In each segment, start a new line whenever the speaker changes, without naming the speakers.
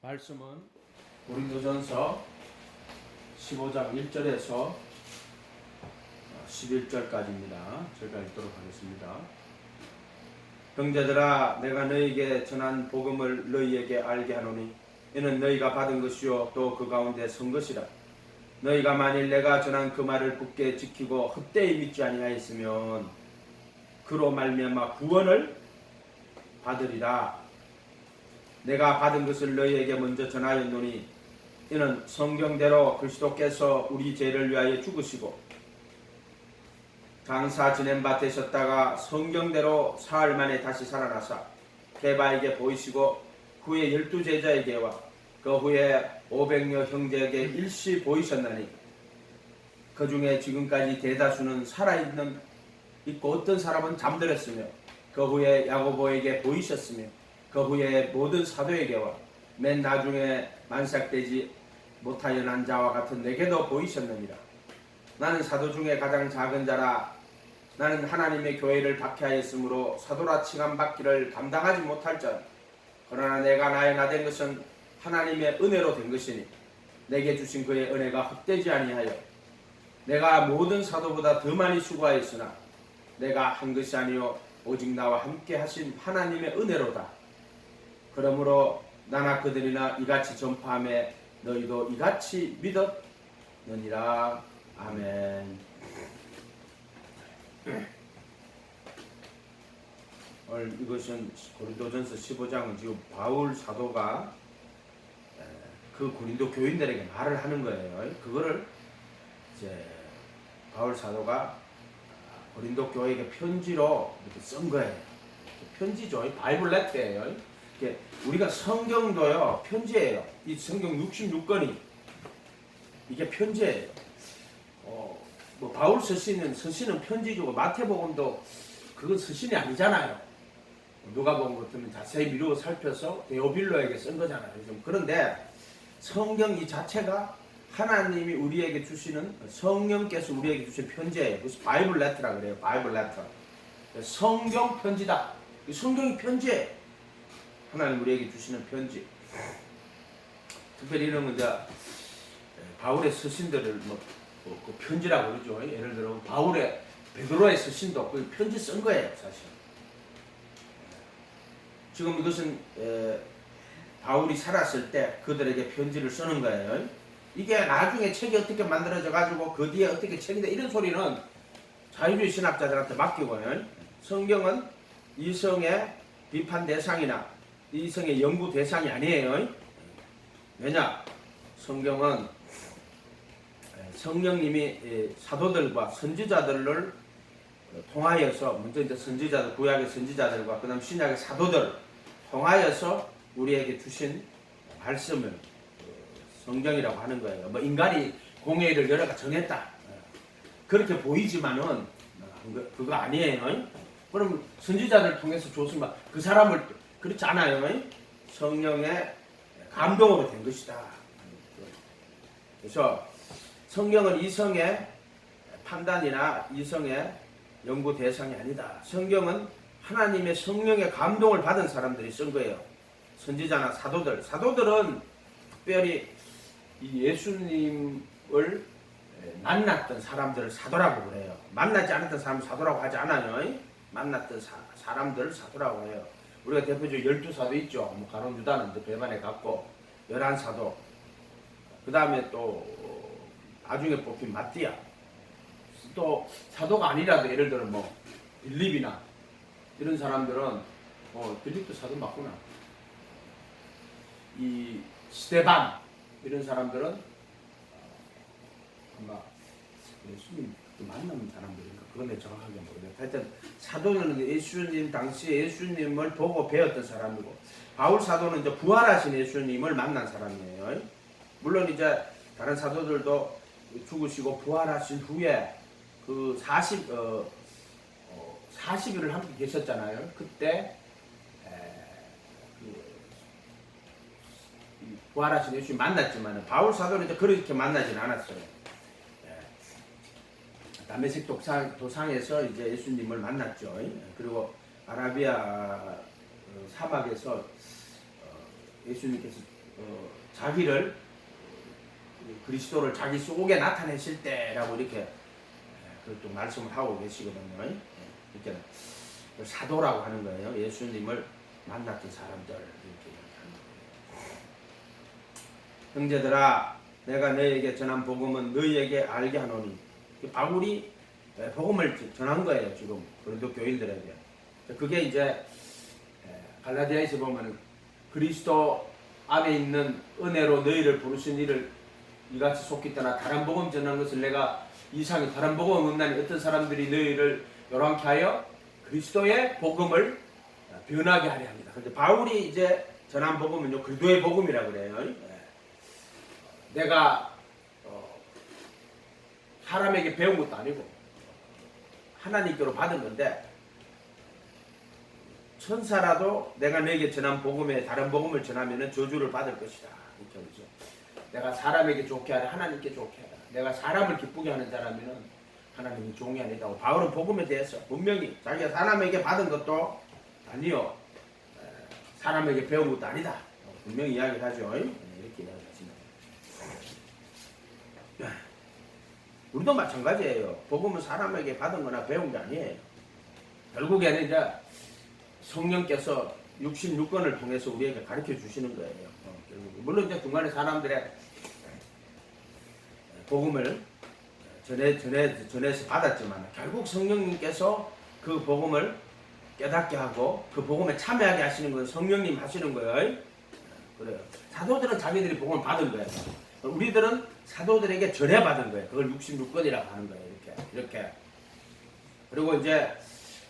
말씀은 고린도전서 15장 1절에서 11절까지입니다. 제가 읽도록 하겠습니다. 형제들아, 내가 너희에게 전한 복음을 너희에게 알게 하노니 이는 너희가 받은 것이요 또 그 가운데 선 것이라. 너희가 만일 내가 전한 그 말을 굳게 지키고 헛되이 믿지 아니하였으면 그로 말미암아 구원을 받으리라. 내가 받은 것을 너희에게 먼저 전하였노니 이는 성경대로 그리스도께서 우리 죄를 위하여 죽으시고 장사 지낸 바 되셨다가 성경대로 사흘 만에 다시 살아나사 게바에게 보이시고 후에 12제자에게와 그 후에 500여 형제에게 일시 보이셨나니 그 중에 지금까지 대다수는 살아있는 있고 어떤 사람은 잠들었으며 그 후에 야고보에게 보이셨으며 그 후에 모든 사도에게와 맨 나중에 만삭되지 못하여 난 자와 같은 내게도 보이셨느니라. 나는 사도 중에 가장 작은 자라. 나는 하나님의 교회를 박해하였으므로 사도라 칭함받기를 감당하지 못할 자. 그러나 내가 나의 나된 것은 하나님의 은혜로 된 것이니 내게 주신 그의 은혜가 헛되지 아니하여 내가 모든 사도보다 더 많이 수고하였으나 내가 한 것이 아니요 오직 나와 함께 하신 하나님의 은혜로다. 그러므로 나나 그들이나 이같이 전파함에 너희도 이같이 믿었느니라. 아멘. 오늘 이것은 고린도전서 15장은 지금 바울 사도가 그 고린도 교인들에게 말을 하는 거예요. 그거를 이제 바울 사도가 고린도 교회에게 편지로 이렇게 쓴 거예요. 편지죠. 바이블 레터예요. 우리가 성경도요 편지예요. 이 성경 66권이 이게 편지예요. 뭐 바울 서신은 편지죠. 마태복음도 그건 서신이 아니잖아요. 누가복음 같으면 자세히 미루어 살펴서 데오빌로에게 쓴 거잖아요. 그런데 성경 이 자체가 하나님이 우리에게 주시는 성령께서 우리에게 주신 편지예요. 그래서 바이블 레터라 그래요. 바이블 레터. 성경 편지다. 성경이 편지예요. 하나님 우리에게 주시는 편지. 특별히 이런 건 이제 바울의 서신들을 그 편지라고 그러죠. 예를 들어 바울의 베드로의 서신도 그 편지 쓴 거예요, 사실. 지금 이것은 바울이 살았을 때 그들에게 편지를 쓰는 거예요. 이게 나중에 책이 어떻게 만들어져 가지고 그 뒤에 어떻게 책이 돼 이런 소리는 자유주의 신학자들한테 맡기고요. 성경은 이성의 비판 대상이나 이성의 연구 대상이 아니에요. 왜냐? 성경은 성령님이 사도들과 선지자들을 통하여서 먼저 이제 선지자들, 구약의 선지자들과 그다음 신약의 사도들 통하여서 우리에게 주신 말씀을 성경이라고 하는 거예요. 뭐 인간이 공의를 여러가 정했다. 그렇게 보이지만은 그거 아니에요. 그럼 선지자들 통해서 줬으면 그 사람을 그렇지 않아요. 성령의 감동으로 된 것이다. 그래서 성경은 이성의 판단이나 이성의 연구 대상이 아니다. 성경은 하나님의 성령의 감동을 받은 사람들이 쓴 거예요. 선지자나 사도들. 사도들은 특별히 예수님을 만났던 사람들을 사도라고 그래요. 만나지 않았던 사람을 사도라고 하지 않아요. 만났던 사람들을 사도라고 해요. 우리가 대표적으로 12사도 있죠. 뭐 가론 유다는 배반에 갔고 11사도. 그 다음에 또 나중에 뽑힌 마띠아. 또 사도가 아니라도 예를 들어 뭐 빌립이나 이런 사람들은 빌립도 사도 맞구나. 이 스데반 이런 사람들은 아마 예수님 만나는 사람들인가 그건 내가 정확하게 모르겠어요. 하여튼 사도는 예수님 당시에 예수님을 보고 배웠던 사람이고 바울 사도는 이제 부활하신 예수님을 만난 사람이에요. 물론 이제 다른 사도들도 죽으시고 부활하신 후에 그 40일을 함께 계셨잖아요. 그때 부활하신 예수님 만났지만 바울 사도는 이제 그렇게 만나진 않았어요. 다메섹 도상에서 이제 예수님을 만났죠. 그리고 아라비아 사막에서 예수님께서 자기를 그리스도를 자기 속에 나타내실 때라고 이렇게 또 말씀을 하고 계시거든요. 이렇게 사도라고 하는 거예요. 예수님을 만났던 사람들 이렇게 하는 거예요. 형제들아, 내가 너희에게 전한 복음은 너희에게 알게 하노니. 바울이 복음을 전한 거예요. 지금 고린도 교인들에게. 그게 이제 갈라디아에서 보면 그리스도 안에 있는 은혜로 너희를 부르신 이를 이같이 속히 떠나 다른 복음 전한 것을 내가 이상히 다른 복음 없나니 어떤 사람들이 너희를 요란케 하여 그리스도의 복음을 변하게 하려 합니다. 그런데 바울이 이제 전한 복음은요 그리스도의 복음이라고 그래요. 내가 사람에게 배운 것도 아니고 하나님께로 받은 건데 천사라도 내가 너에게 전한 복음에 다른 복음을 전하면 저주를 받을 것이다. 이렇게 하죠. 내가 사람에게 좋게 하라 하나님께 좋게 하라. 내가 사람을 기쁘게 하는 자라면 하나님이 종이 아니다고. 바울은 복음에 대해서 분명히 자기가 사람에게 받은 것도 아니요 사람에게 배운 것도 아니다. 분명히 이야기를 하죠. 이렇게 이야기하십니다. 우리도 마찬가지예요. 복음은 사람에게 받은 거나 배운 게 아니에요. 결국에는 이제 성령께서 66권을 통해서 우리에게 가르쳐 주시는 거예요. 물론 이제 중간에 사람들의 복음을 전해서 받았지만 결국 성령님께서 그 복음을 깨닫게 하고 그 복음에 참여하게 하시는 건 성령님 하시는 거예요. 그래요. 사도들은 자기들이 복음을 받은 거예요. 우리들은 사도들에게 전해받은 거예요. 그걸 66권이라고 하는 거예요. 이렇게. 그리고 이제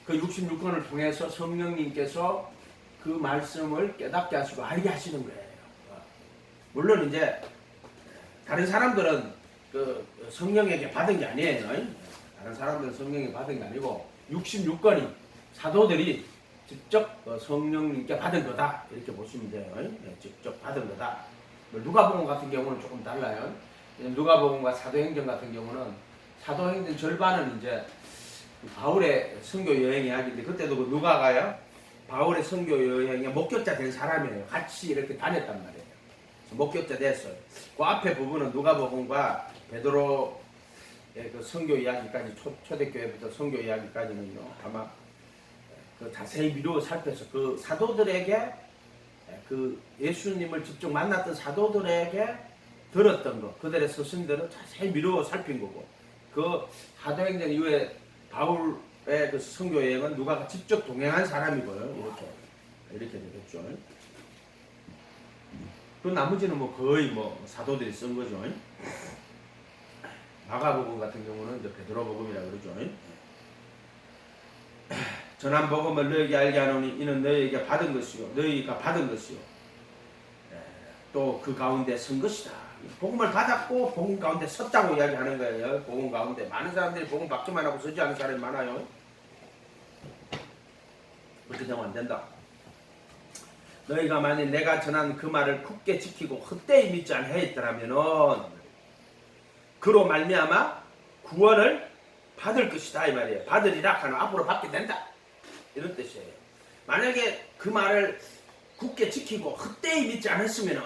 그 66권을 통해서 성령님께서 그 말씀을 깨닫게 하시고 알게 하시는 거예요. 물론 이제 다른 사람들은 그 성령에게 받은 게 아니에요. 다른 사람들은 성령에게 받은 게 아니고 66권이 사도들이 직접 성령님께 받은 거다. 이렇게 보시면 돼요. 직접 받은 거다. 누가복음 같은 경우는 조금 달라요. 누가복음과 사도행전 같은 경우는 사도행전 절반은 이제 바울의 선교 여행 이야기인데 그때도 그 누가가요 바울의 선교 여행에 목격자 된 사람이에요. 같이 이렇게 다녔단 말이에요. 목격자 됐어요. 그 앞에 부분은 누가복음과 베드로의 그 선교 이야기까지 초대교회부터 선교 이야기까지는요 아마 그 자세히 미루어 살펴서 그 사도들에게 그 예수님을 직접 만났던 사도들에게 들었던 거 그들의 서신들은 자세히 미루어 살핀 거고 그 사도행전 이후에 바울의 그 선교 여행은 누가가 직접 동행한 사람이고요. 이렇게 되겠죠. 그 나머지는 뭐 거의 뭐 사도들이 쓴 거죠. 마가복음 같은 경우는 이제 베드로복음이라고 그러죠. 전한 복음을 너희에게 알게 하노니 이는 너희에게 받은 것이요 너희가 받은 것이요 또 그 가운데 선 것이다. 복음을 받았고 복음 가운데 섰다고 이야기하는 거예요. 복음 가운데 많은 사람들이 복음 받기만 하고 서지 않은 사람이 많아요. 그렇게 되면 안 된다. 너희가 만일 내가 전한 그 말을 굳게 지키고 헛되이 믿지 않았더라면은 그로 말미암아 구원을 받을 것이다 이 말이에요. 받으리라 하는 앞으로 받게 된다 이런 뜻이에요. 만약에 그 말을 굳게 지키고 헛되이 믿지 않았으면은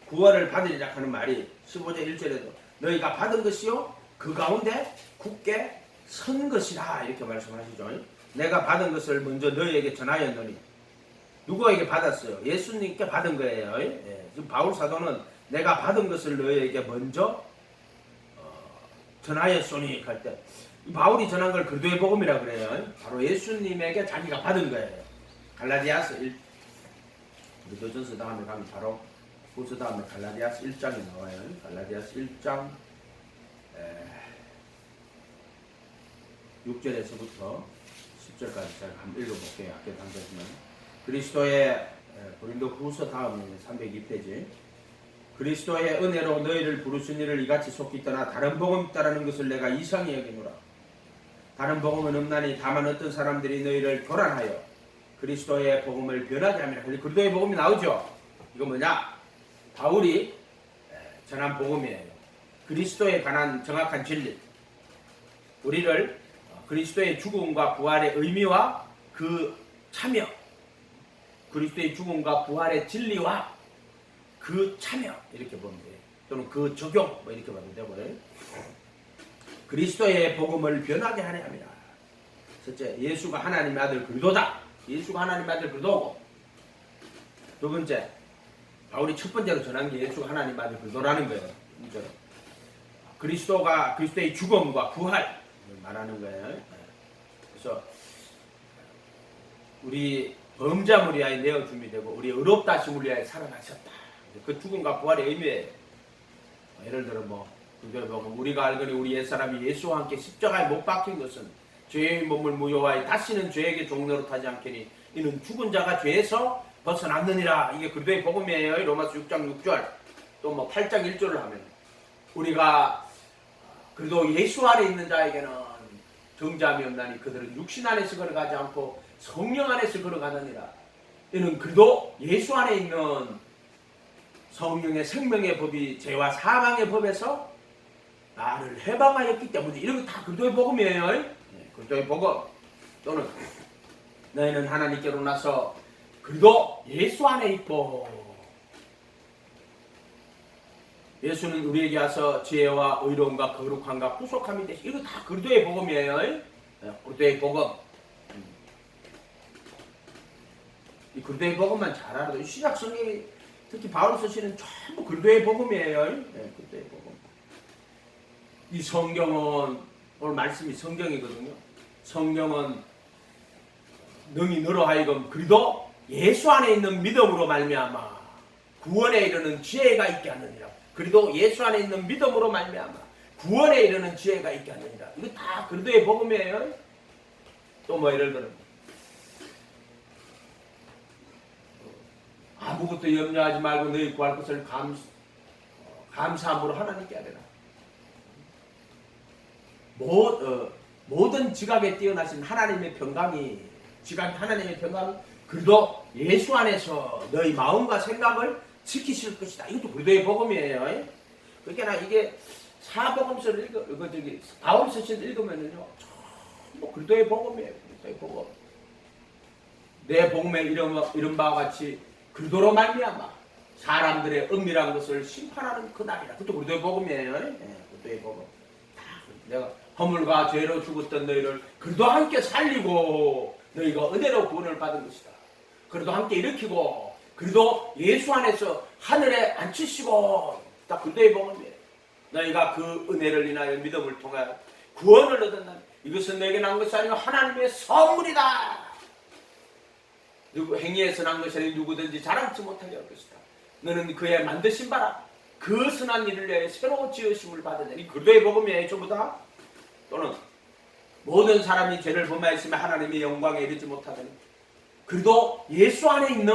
구원을 받으리라 하는 말이 15절 1절에도 너희가 받은 것이요 그 가운데 굳게 선 것이라 이렇게 말씀하시죠. 내가 받은 것을 먼저 너희에게 전하였노니 누구에게 받았어요? 예수님께 받은 거예요. 지금 바울 사도는 내가 받은 것을 너희에게 먼저 전하였소니 할 때 바울이 전한 걸 그리스도의 복음이라고 그래요. 바로 예수님에게 자기가 받은 거예요. 갈라디아서 1 고린도전서 다음에 가면 바로 후서 다음에 갈라디아서 1장에 나와요. 갈라디아서 1장 6절에서부터 10절까지 제가 한번 읽어볼게요. 앞에 당겨주면 그리스도의 고린도 후서 다음에 302페이지 그리스도의 은혜로 너희를 부르신 이를 이같이 속히 떠나 다른 복음 있다라는 것을 내가 이상히 여기노라. 다른 복음은 없나니 다만 어떤 사람들이 너희를 교란하여 그리스도의 복음을 변하게 하면 그리스도의 복음이 나오죠. 이거 뭐냐? 바울이 전한 복음이에요. 그리스도에 관한 정확한 진리 우리를 그리스도의 죽음과 부활의 의미와 그 참여 그리스도의 죽음과 부활의 진리와 그 참여 이렇게 보면 돼요. 또는 그 적용 뭐 이렇게 봐도 되고요. 그리스도의 복음을 변하게 하려 합니다. 첫째, 예수가 하나님의 아들 그리스도다. 예수가 하나님의 아들 그리스도고, 두 번째, 바울이 첫 번째로 전한 게 예수가 하나님의 아들 그리스도라는 거예요. 그리스도가 그리스도의 죽음과 부활을 말하는 거예요. 그래서 우리 범죄함을 위하여 내어줌이 되고 우리 의롭다 하심을 위하여 살아나셨다. 그 죽음과 부활의 의미예요. 예를 들어 우리가 알거니 우리 옛사람이 예수와 함께 십자가에 못 박힌 것은 죄의 몸을 무효하여 다시는 죄에게 종로로 타지 않겠니 이는 죽은 자가 죄에서 벗어났느니라. 이게 그리스도의 복음이에요. 로마서 6장 6절 또 8장 1절을 하면 우리가 그래도 예수 안에 있는 자에게는 정죄함이 없나니 그들은 육신 안에서 걸어가지 않고 성령 안에서 걸어가느니라. 이는 그래도 예수 안에 있는 성령의 생명의 법이 죄와 사망의 법에서 나를 해방하였기 때문에 이런 거 다 그리스도의 복음이에요. 그리스도의 복음. 또는 너희는 하나님께로 나서 그리스도 예수 안에 있고, 예수는 우리에게 와서 지혜와 의로움과 거룩함과 구속함이 되시. 이거 다 그리스도의 복음이에요. 그리스도의 복음. 이 그리스도의 복음만 잘 알아도 신약 성경이 특히 바울 서신은 전부 그리스도의 복음이에요. 그리스도의 복음. 이 성경은 오늘 말씀이 성경이거든요. 성경은 능히 너로 하여금 그리스도 예수 안에 있는 믿음으로 말미암아 구원에 이르는 지혜가 있게 하느니라. 그리스도 예수 안에 있는 믿음으로 말미암아 구원에 이르는 지혜가 있게 하느니라. 이거 다 그리스도의 복음이에요. 또 예를 들어 아무것도 염려하지 말고 너희 구할 것을 감사함으로 하나님께 하리라. 모든 지각에 뛰어나신 하나님의 평강이 그래도 예수 안에서 너희 마음과 생각을 지키실 것이다. 이것도 그리스도의 복음이에요. 그러니까 이게 사복음서를 바울 서신 읽으면은요, 전부 그리스도의 복음이에요. 그리스도의 복음. 내 복음에 이런 바와 같이 그리스도로 말미암아 사람들의 은밀한 것을 심판하는 그날이라. 그것도 그리스도의 복음이에요. 그리스도의 복음. 내가 허물과 죄로 죽었던 너희를 그리스도 함께 살리고 너희가 은혜로 구원을 받은 것이다. 그리스도 함께 일으키고 그리스도 예수 안에서 하늘에 앉히시고 딱 그리스도의 복음이에요. 너희가 그 은혜를 인하여 믿음을 통하여 구원을 얻었다. 이것은 너에게 난 것이 아니고 하나님의 선물이다. 누구 행위에서 난 것이 아니고 누구든지 자랑치 못하게 할 것이다. 너는 그의 만드신 바라 그 선한 일을 위해 새로 지으심을 받으니 그리스도의 복음이에요. 전부 다. 또는 모든 사람이 죄를 범하였으면 하나님의 영광에 이르지 못하더니 그래도 예수 안에 있는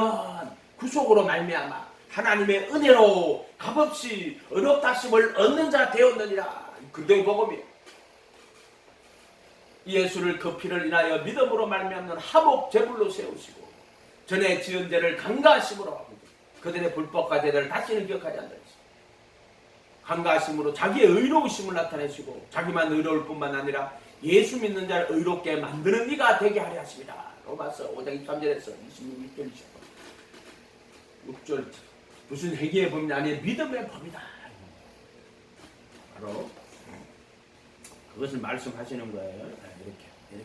구속으로 말미암아 하나님의 은혜로 값없이 의롭다심을 얻는 자 되었느니라. 그리스도의 복음이에요. 예수를 그 피를 인하여 믿음으로 말미암는 화목 제물로 세우시고 전에 지은 죄를 간과하심으로 그들의 불법과 죄를 다시는 기억하지 않는다. 간과하심으로 자기의 의로우심을 나타내시고 자기만 의로울 뿐만 아니라 예수 믿는 자를 의롭게 만드는 이가 되게 하려 하십니다. 로마서 5장 23절에서 26절 6절 무슨 회개의 법이 아니라 믿음의 법이다. 바로 그것을 말씀하시는 거예요. 이렇게.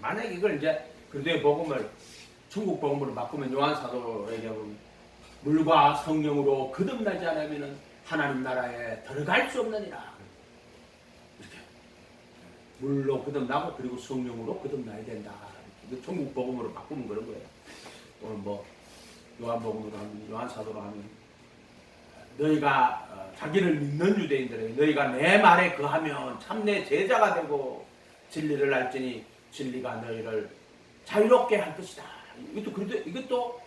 만약에 이걸 이제 그리스도의 복음을 천국 복음으로 바꾸면 요한 사도에게 물과 성령으로 거듭나지 않으면은 하나님 나라에 들어갈 수 없느니라. 이렇게 물로 거듭나고 그리고 성령으로 거듭나야 된다. 이거 천국 복음으로 바꾸면 그런 거예요. 오늘 요한복음으로 하면 요한사도로 하면 너희가 자기를 믿는 유대인들에게 너희가 내 말에 거하면 참내 제자가 되고 진리를 알지니 진리가 너희를 자유롭게 할 것이다. 이것도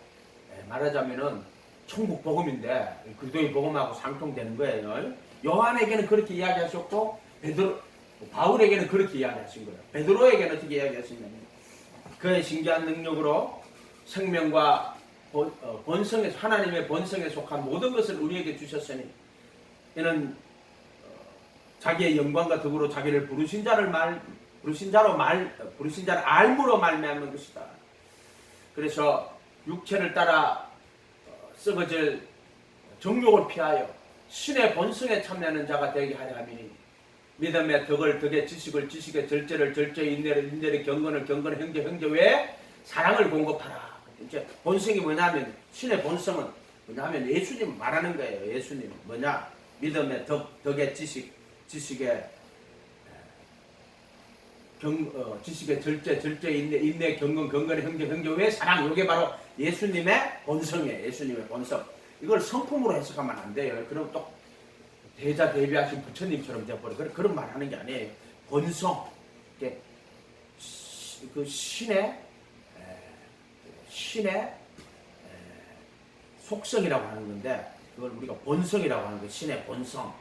말하자면은 천국 복음인데 그리스도의 복음하고 상통되는 거예요. 요한에게는 그렇게 이야기하셨고 바울에게는 그렇게 이야기하신 거예요. 베드로에게는 어떻게 이야기하시냐면 그의 신기한 능력으로 생명과 본성에 하나님의 본성에 속한 모든 것을 우리에게 주셨으니 이는 자기의 영광과 덕으로 자기를 부르신 자를 알므로 말미암는 것이다. 그래서 육체를 따라 썩어질
정욕을 피하여 신의 본성에 참여하는 자가 되게 하려 함이니 믿음의 덕의 지식을 지식의 절제를 절제의 인내를 경건을 형제 외에 사랑을 공급하라. 이제 본성이 뭐냐면 신의 본성은 뭐냐면 예수님 말하는 거예요. 예수님 뭐냐? 믿음의 덕의 지식의 절제 인내 경건의 형제 외에 사랑. 이게 바로 예수님의 본성이에요. 예수님의 본성. 이걸 성품으로 해석하면 안 돼요. 그럼 또 대자 대비하신 부처님처럼 되어버려. 그런 말 하는 게 아니에요. 본성, 그 신의 속성이라고 하는 건데, 그걸 우리가 본성이라고 하는 거예요. 신의 본성.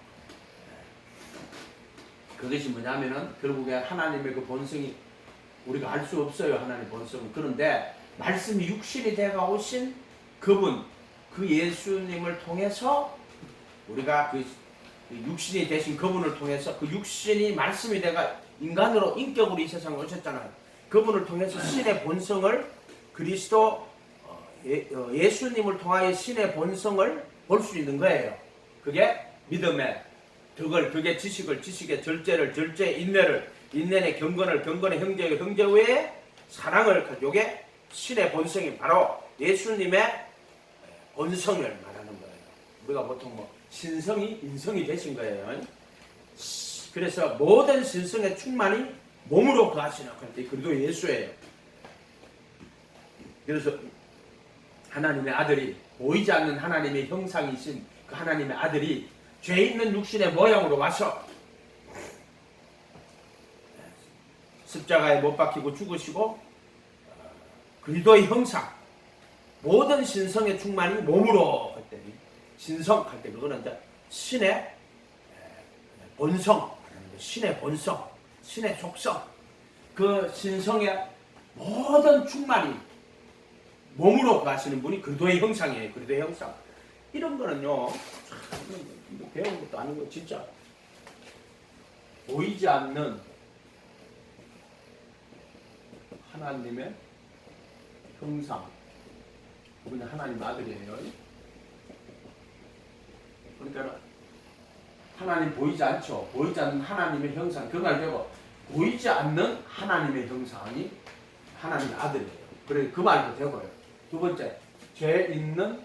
그것이 뭐냐면은 결국에 하나님의 그 본성이 우리가 알 수 없어요. 하나님의 본성은. 그런데 말씀이 육신이 되어 오신 그분, 그 예수님을 통해서 우리가 그 육신이 되신 그분을 통해서 그 육신이 말씀이 되가 인간으로 인격으로 이 세상에 오셨잖아요. 그분을 통해서 신의 본성을 그리스도 예수님을 통하여 신의 본성을 볼 수 있는 거예요. 그게 믿음의 덕의 지식의 절제의 인내의 경건의 형제 외에 사랑을 요게 신의 본성이 바로 예수님의 본성을 말하는 거예요. 우리가 보통 뭐 신성이 인성이 되신 거예요. 그래서 모든 신성의 충만이 몸으로 거하시는 그런데 그리도 예수예요. 그래서 하나님의 아들이 보이지 않는 하나님의 형상이신 그 하나님의 아들이 죄 있는 육신의 모양으로 와서 십자가에 못 박히고 죽으시고 그리도의 형상 모든 신성의 충만이 몸으로 할 때 신성 할 때 그거는 이제 신의 본성, 신의 본성, 신의 속성, 그 신성의 모든 충만이 몸으로 가시는 분이 그리도의 형상이에요. 그리도의 형상. 이런 거는요, 배운 것도 아니고 진짜 보이지 않는 하나님의 형상. 그분이 하나님 아들이에요. 그러니까 하나님 보이지 않죠. 보이지 않는 하나님의 형상. 그 말 되고 보이지 않는 하나님의 형상이 하나님의 아들이에요. 그래 그 말도 되고요. 두 번째, 죄 있는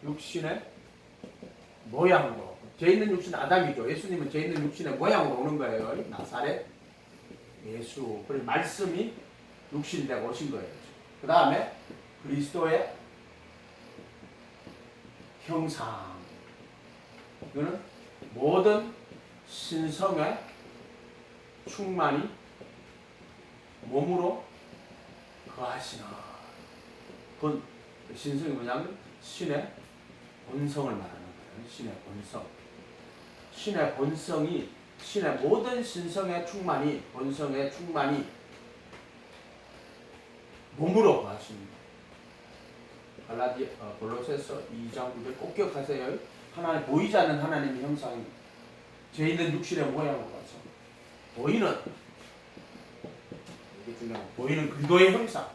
육신의 모양으로. 죄 있는 육신 아담이죠. 예수님은 죄 있는 육신의 모양으로 오는 거예요. 나사렛 예수. 그래 말씀이 육신이 되고 오신 거예요. 그 다음에 그리스도의 형상. 이거는 모든 신성의 충만이 몸으로 거하시나. 그건 신성이 뭐냐면 신의 본성을 말하는 거예요. 신의 본성. 신의 본성이 신의 모든 신성의 충만이 본성의 충만이 몸으로 거하십니다. 골로새서 2장 9절 꼭 기억하세요. 하나님 보이지 않는 하나님의 형상이 죄 있는 육신의 모양으로 와서 보이는 이게 중요한 보이는 그리도의 형상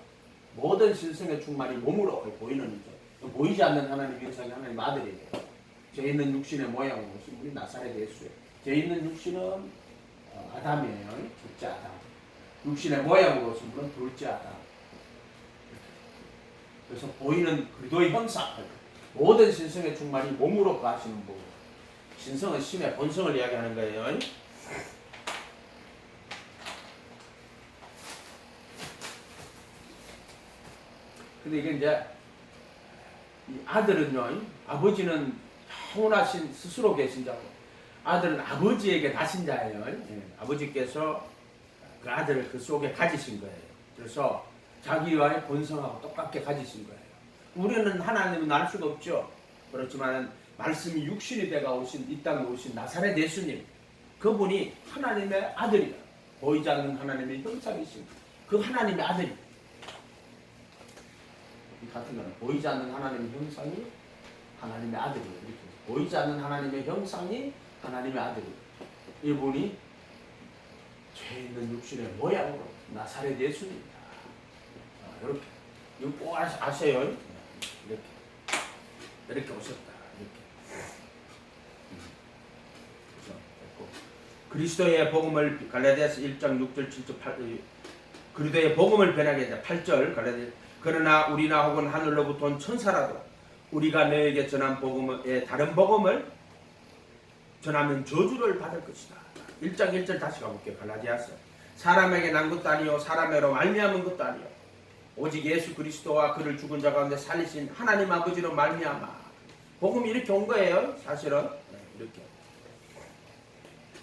모든 신성의 충만이 몸으로 보이는 이죠. 보이지 않는 하나님의 형상이 하나님 아들이에요. 죄 있는 육신의 모양으로 오신 분이 나사렛 예수예요. 죄 있는 육신은 아담이에요. 첫째 아담. 육신의 모양으로 오신 분은 둘째 아담. 그래서 보이는 그리도의 형상, 모든 신성의 충만이 몸으로 거하시는 분. 신성은 신의 본성을 이야기하는 거예요. 근데 이게 이제 이 아들은요, 아버지는 영원하신 스스로 계신 자고, 아들은 아버지에게 나신 자예요. 아버지께서 그 아들을 그 속에 가지신 거예요. 그래서 자기와의 본성하고 똑같게 가지신 거예요. 우리는 하나님은 알 수가 없죠. 그렇지만 말씀이 육신이 되어 오신 이 땅에 오신 나사렛 예수님, 그분이 하나님의 아들이다. 보이지 않는 하나님의 형상이신 그 하나님의 아들이. 이 같은 거는 보이지 않는 하나님의 형상이 하나님의 아들이에요. 이렇게 보이지 않는 하나님의 형상이 하나님의 아들이에요. 이분이 죄 있는 육신의 모양으로 나사렛 예수님이다. 이렇게 이거 꼭 아세요. 이렇게
이렇게 오셨다. 이렇게. 그래서 됐고. 그리스도의 복음을 갈라디아서 1장 6절 7절 8 그리스도의 복음을 변하게 했다. 8절 갈라디아 그러나 우리나 혹은 하늘로부터 온 천사라도 우리가 너에게 전한 복음의 다른 복음을 전하면 저주를 받을 것이다. 1장 1절 다시 가볼게요. 갈라디아서 사람에게 난 것도 아니요 사람으로 말미암은 것도 아니요 오직 예수 그리스도와 그를 죽은 자 가운데 살리신 하나님 아버지로 말미암아. 복음이 이렇게 온 거예요. 사실은 이렇게.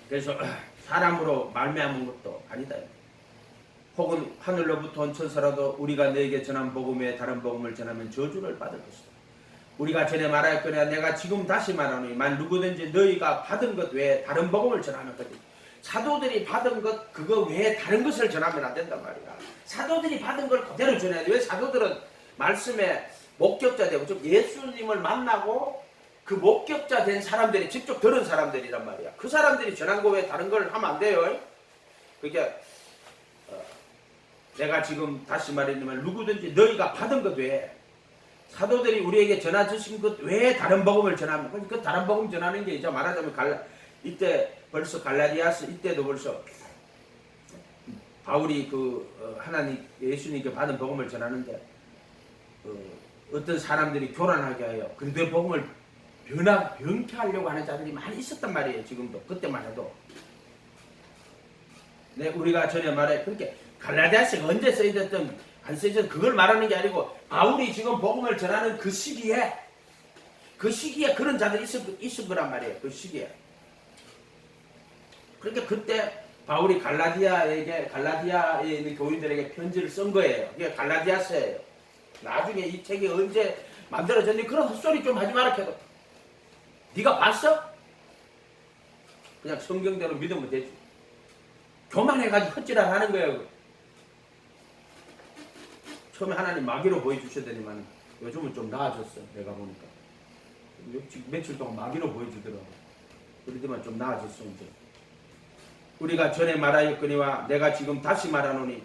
그래서 사람으로 말미암은 것도 아니다. 혹은 하늘로부터 온 천사라도 우리가 너에게 전한 복음에 다른 복음을 전하면 저주를 받을 것이다. 우리가 전에 말하였거니와 내가 지금 다시 말하노니 만 누구든지 너희가 받은 것 외에 다른 복음을 전하는 거지. 사도들이 받은 것 그거 외에 다른 것을 전하면 안 된단 말이야. 사도들이 받은 걸 그대로 전해야 돼. 왜 사도들은 말씀의 목격자 되고 즉 예수님을 만나고 그 목격자 된 사람들이 직접 들은 사람들이란 말이야. 그 사람들이 전한 거 외에 다른 걸 하면 안 돼요. 그러니까 내가 지금 다시 말했지만 누구든지 너희가 받은 것 외에 사도들이 우리에게 전하 주신 것 외에 다른 복음을 전하면 그 다른 복음 전하는 게 이제 말하자면 이때 벌써 갈라디아서 이때도 벌써 바울이 하나님 예수님께 받은 복음을 전하는데 어떤 사람들이 교란하게 하여 그리스도의 복음을 변케하려고 하는 자들이 많이 있었단 말이에요. 지금도 그때만 해도 우리가 전에 말해 그렇게 갈라디아서가 언제 쓰여졌든 안 쓰여졌든 그걸 말하는 게 아니고 바울이 지금 복음을 전하는 그 시기에 그런 자들이 있을 거란 말이에요. 그 시기에. 그러니까 그때 바울이 갈라디아에 있는 교인들에게 편지를 쓴 거예요. 그게 갈라디아서예요. 나중에 이 책이 언제 만들어졌니? 그런 헛소리 좀 하지 마라 해도. 네가 봤어? 그냥 성경대로 믿으면 되지. 교만해가지고 헛짓을 하는 거예요. 처음에 하나님 마귀로 보여주셨더니만 요즘은 좀 나아졌어. 내가 보니까 며칠 동안 마귀로 보여주더라고. 그러더만 좀 나아졌어 이제. 우리가 전에 말하였거니와 내가 지금 다시 말하노니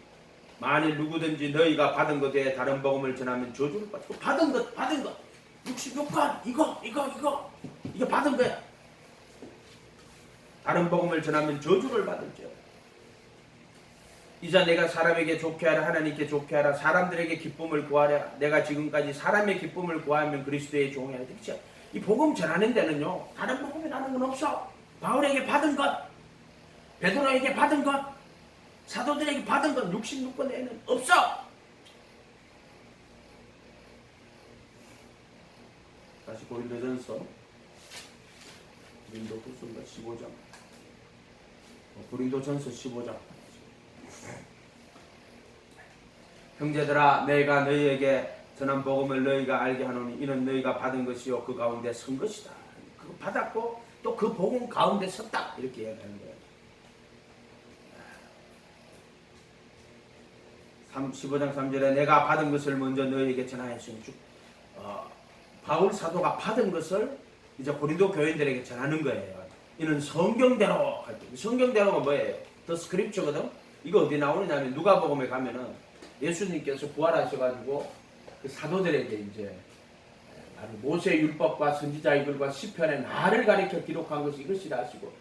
만일 누구든지 너희가 받은 것 외에 다른 복음을 전하면 저주를 받고 받은 것 66권 이거 이게 받은 거야. 다른 복음을 전하면 저주를 받을지어다. 이제 내가 사람에게 좋게 하라 하나님께 좋게 하라 사람들에게 기쁨을 구하라. 내가 지금까지 사람의 기쁨을 구하면 그리스도의 종이 아니다. 그렇죠? 이 복음 전하는 데는요 다른 복음이라는 건 없어. 바울에게 받은 것 베드로에게 받은 것 사도들에게 받은 것 66권에는 없어. 다시 고린도전서 15장 고린도전서 15장 형제들아 내가 너희에게 전한 복음을 너희가 알게 하노니 이는 너희가 받은 것이요 그 가운데 선 것이다. 그거 받았고 또 그 복음 가운데 섰다 이렇게 이야기하는 거예요. 15장 3절에 내가 받은 것을 먼저 너희에게 전하였으니 바울 사도가 받은 것을 이제 고린도 교인들에게 전하는 거예요. 이는 성경대로 할 때 성경대로가 뭐예요? 더 스크립처거든. 이거 어디 나오느냐면 누가복음에 가면은 예수님께서 부활하셔가지고 그 사도들에게 이제 모세 율법과 선지자의 글과 시편에 나를 가리켜 기록한 것이 이것이라 하시고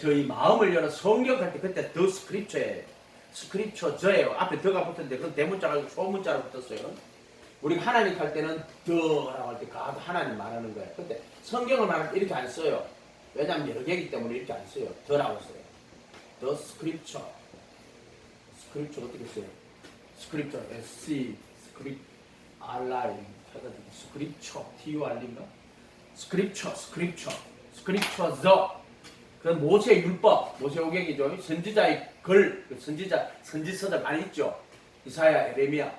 저희 마음을 열어 성경 할 때 그때 더 스크립처예요. 스크립처 저예요. 앞에 더가 붙었는데 그건 대문자가 소문자로 붙었어요. 우리가 하나님 할 때는 더라고 할 때 하나님 말하는 거예요. 근데 성경을 말할 때 이렇게 안 써요. 왜냐하면 여러 개이기 때문에 이렇게 안 써요. 더라고 써요. 더 스크립처. 스크립처 어떻게 써요? 스크립처 SC 스크립 RI 스크립처 TUR인가? 스크립처 더 그건 모세 율법 모세오경이죠. 선지자의 글 선지서들 많이 있죠. 이사야 에레미야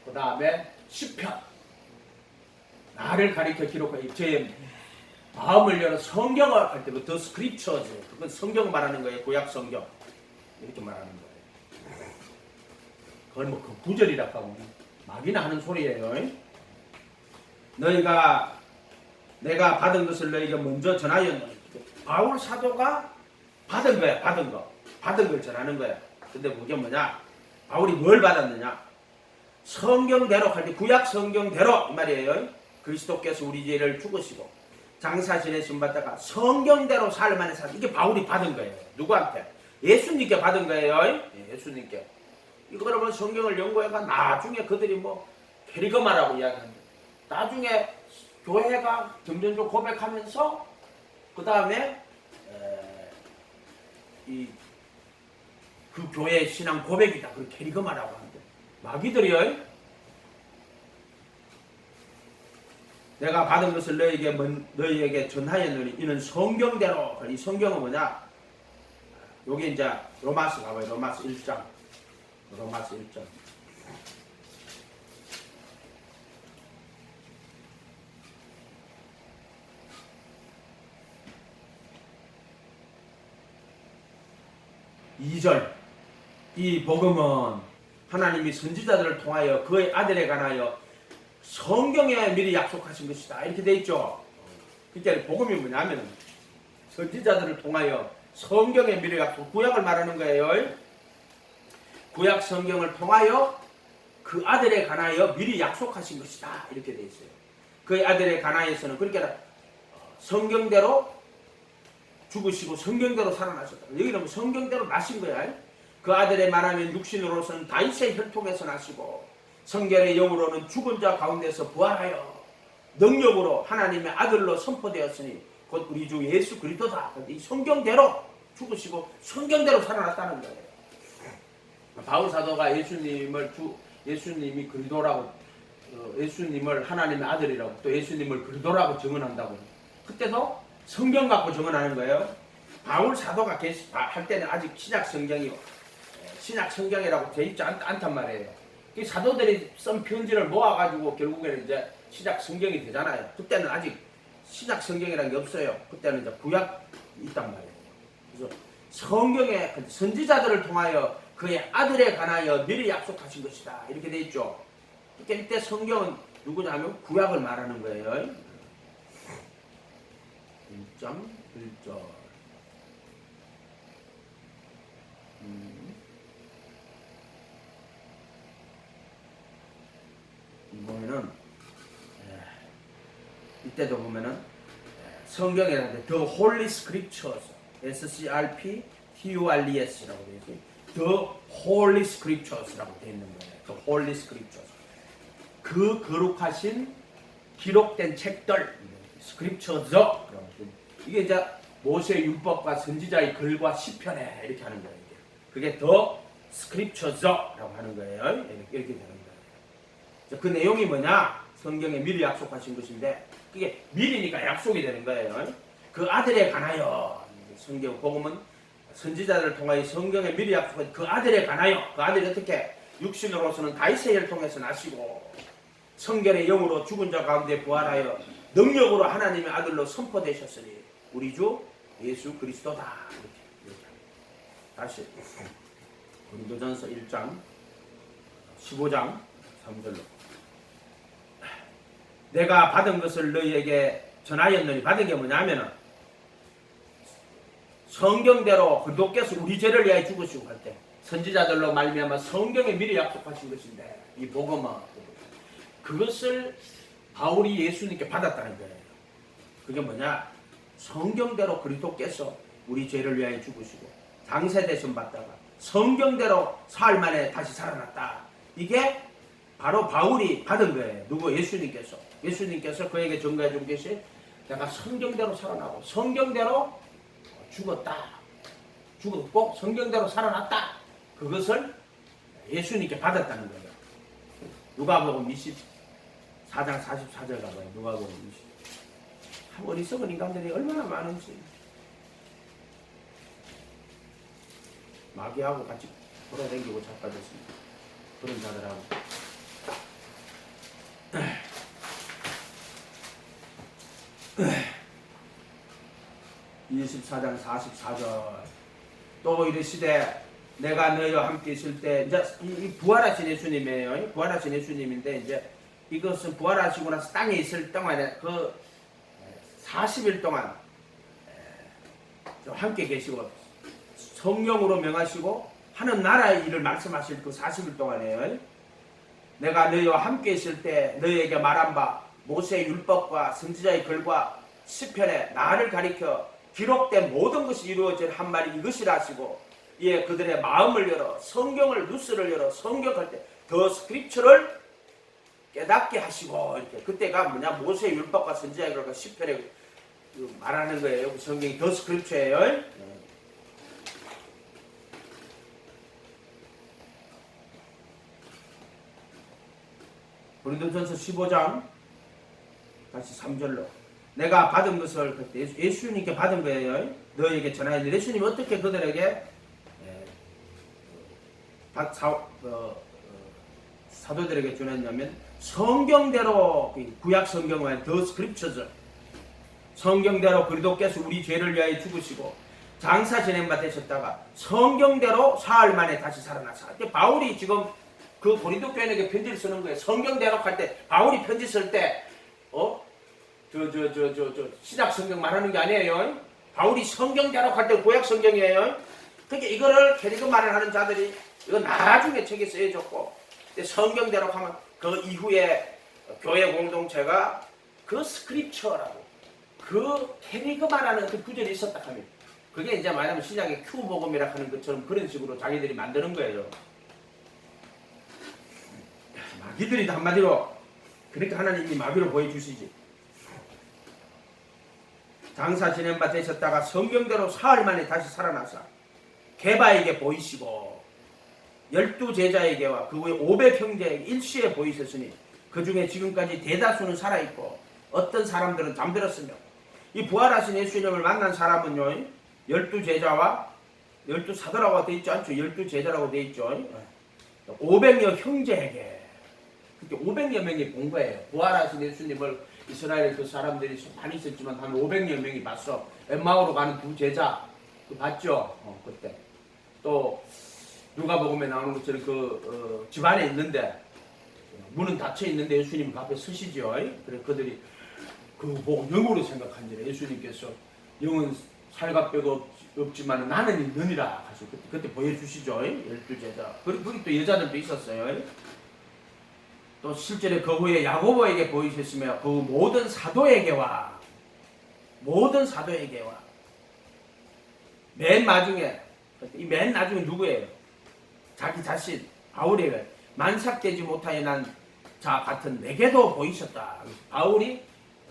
그 다음에 시편 나를 가리켜 기록한 제 마음을 열어 성경을 할 때도 더 스크립처죠. 그건 성경 말하는 거예요. 구약 성경 이렇게 말하는 거예요. 그건 뭐 그 구절이라고 하고 마귀나 하는 소리예요. 내가 받은 것을 너희에게 먼저 전하였노니 바울 사도가 받은 거야. 받은 걸 전하는 거야. 근데 그게 뭐냐? 바울이 뭘 받았느냐? 성경대로 할 때 구약 성경대로 이 말이에요.
그리스도께서 우리 죄를 죽으시고 장사 지내신 받다가 성경대로 살만에 살. 이게 바울이 받은 거예요. 누구한테? 예수님께 받은 거예요. 예수님께. 이거 그러면 성경을 연구해가 나중에 그들이 뭐 캐리그마라고 이야기합니다. 나중에 교회가 점점 고백하면서 그 다음에 그 교회의 신앙 고백이다. 그 캐리그마라고 하는데 마귀들이요. 내가 받은 것을 너희에게 전하였느니 이는 성경대로. 이 성경은 뭐냐? 여기 이제 로마서 가봐요. 로마서 1장. 로마서 1장. 이 복음은 하나님이 선지자들을 통하여 그의 아들에 관하여 성경에 미리 약속하신 것이다. 이렇게 돼 있죠. 그러니까 복음이 뭐냐면 선지자들을 통하여 성경에 미리 약속, 구약을 말하는 거예요. 구약 성경을 통하여 그 아들에 관하여 미리 약속하신 것이다. 이렇게 돼 있어요. 그의 아들에 관하여서는 그러니까 성경대로 죽으시고 성경대로 살아나셨다. 여기는 성경대로 나신 거야. 그 아들의 말하면 육신으로서는 다윗의 혈통에서 나시고 성결의 영으로는 죽은 자 가운데서 부활하여 능력으로 하나님의 아들로 선포되었으니 곧 우리 주 예수 그리스도다. 이 성경대로 죽으시고 성경대로 살아났다는 거예요. 바울 사도가 예수님이 그리스도라고, 예수님을 하나님의 아들이라고, 또 예수님을 그리스도라고 증언한다고. 그때도 성경 갖고 증언하는 거예요. 바울 사도가 할 때는 아직 신약 성경이라고 되어 있지 않단 말이에요. 이 사도들이 쓴 편지를 모아가지고 결국에는 이제 신약 성경이 되잖아요. 그때는 아직 신약 성경이라는 게 없어요. 그때는 이제 구약 있단 말이에요. 그래서 성경의 선지자들을 통하여 그의 아들에 관하여 미리 약속하신 것이다. 이렇게 돼 있죠. 그러니까 이때 성경은 누구냐면 구약을 말하는 거예요. 1.1절. 보면은 이때도 보면은 성경이라는데 The Holy Scriptures, SCRPTURES라고 되어 있어요. The Holy Scriptures라고 되어 있는 거예요. The Holy Scriptures. 그 거룩하신 기록된 책들, Scriptures. 이게 이제 모세의 율법과 선지자의 글과 시편에 이렇게 하는 거예요. 그게 The Scriptures라고 하는 거예요. 이렇게 되는 거예요. 그 내용이 뭐냐? 성경에 미리 약속하신 것인데 그게 미리니까 약속이 되는 거예요. 그 아들에 관하여 성경 복음은 선지자들을 통하여 성경에 미리 약속한 그 아들에 관하여 그 아들이 어떻게 육신으로서는 다윗의 혈통에서 나시고 성결의 영으로 죽은 자 가운데 부활하여 능력으로 하나님의 아들로 선포되셨으니 우리 주 예수 그리스도다. 이렇게. 다시 고린도전서 1장 15장 3절로 내가 받은 것을 너희에게 전하였느니 받은 게 뭐냐면은 성경대로 그리스도께서 우리 죄를 위하여 죽으시고 할 때 선지자들로 말미암아 성경에 미리 약속하신 것인데 이 복음은 그것을 바울이 예수님께 받았다는 거예요. 그게 뭐냐? 성경대로 그리스도께서 우리 죄를 위하여 죽으시고 장세대신 받다가 성경대로 사흘 만에 다시 살아났다. 이게 바로 바울이 받은 거예요. 누구? 예수님께서. 예수님께서 그에게 증거해 준 것이 내가 성경대로 살아나고 성경대로 죽었고 성경대로 살아났다. 그것을 예수님께 받았다는 거예요. 누가복음 24장 44절 가봐요. 누가복음 24. 어리석은 인간들이 얼마나 많은지. 마귀하고 같이 돌아다니고 자빠졌습니다. 그런 자들하고. 24장 44절 또 이르시되 내가 너희와 함께 있을 때 이제 이 부활하신 예수님이에요. 부활하신 예수님인데 이제 이것은 부활하시고 나서 땅에 있을 동안에 그 40일 동안 함께 계시고 성령으로 명하시고 하는 나라의 일을 말씀하실 그 40일 동안에요. 내가 너희와 함께 있을 때 너희에게 말한 바 모세의 율법과 선지자의 글과 시편에 나를 가리켜 기록된 모든 것이 이루어질 한 말이 이것이라 하시고, 예, 그들의 마음을 열어 성경을 누스를 열어 성경할 때 더 스크립처를 깨닫게 하시고, 이렇게 그때가 뭐냐, 모세의 율법과 선지자의 글과 시편에 말하는 거예요. 그 성경이 더 스크립처예요. 고린도전서 15장 다시 3절로, 내가 받은 것을 그때 예수님께 받은 거예요. 너에게 전하였는데, 예수님이 어떻게 그들에게 사도들에게 전했냐면 성경대로, 구약 성경의 더 스크립처죠. 성경대로 그리스도께서 우리 죄를 위하여 죽으시고 장사 지낸 바 되셨다가 성경대로 사흘 만에 다시 살아나사. 바울이 지금 그 고린도 교인에게 편지를 쓰는 거예요. 성경대로 할 때, 바울이 편지 쓸 때 신약 성경 말하는 게 아니에요. 바울이 성경대로 할 때 구약 성경이에요. 그러니까 이거를 캐리그만을 하는 자들이 이거 나중에 책에 쓰여졌고, 성경대로 하면 그 이후에 교회 공동체가 그 스크립처라고, 그 캐리그만하는 그 구절이 있었다 하면, 그게 이제 말하면 신약의 큐복음이라 하는 것처럼 그런 식으로 자기들이 만드는 거예요. 마귀들이 한마디로, 그러니까 하나님이 마귀로 보여주시지. 장사 지낸 바 되셨다가 성경대로 사흘 만에 다시 살아나사 게바에게 보이시고 12제자에게와 그 후에 500형제에게 일시에 보이셨으니 그 중에 지금까지 대다수는 살아있고 어떤 사람들은 잠들었으며, 이 부활하신 예수님을 만난 사람은요, 12제자와 12사도라고 되어 있지 않죠. 12제자라고 되어 있죠. 500여 형제에게, 그렇게 500여 명이 본 거예요. 부활하신 예수님을 이스라엘 그 사람들이 많이 있었지만 한 500여 명이 봤어. 엠마오로 가는 두 제자 그 봤죠. 그때 또 누가복음에 나오는 것처럼 집안에 있는데 문은 닫혀 있는데 예수님 그 앞에 서시죠. 그래 그들이 그 보고 영으로 생각한지라. 예수님께서 영은 살갑뼈가 없지만 나는 있느니라 하셔. 그때 보여주시죠. 12제자. 그리고 거기 또 여자들도 있었어요. 또 실제로 그 후에 야고보에게 보이셨으며 그 모든 사도에게와 맨 나중에, 이 맨 나중에 누구예요? 자기 자신 바울에게 만삭되지 못하여 난 자 같은 내게도 보이셨다. 바울이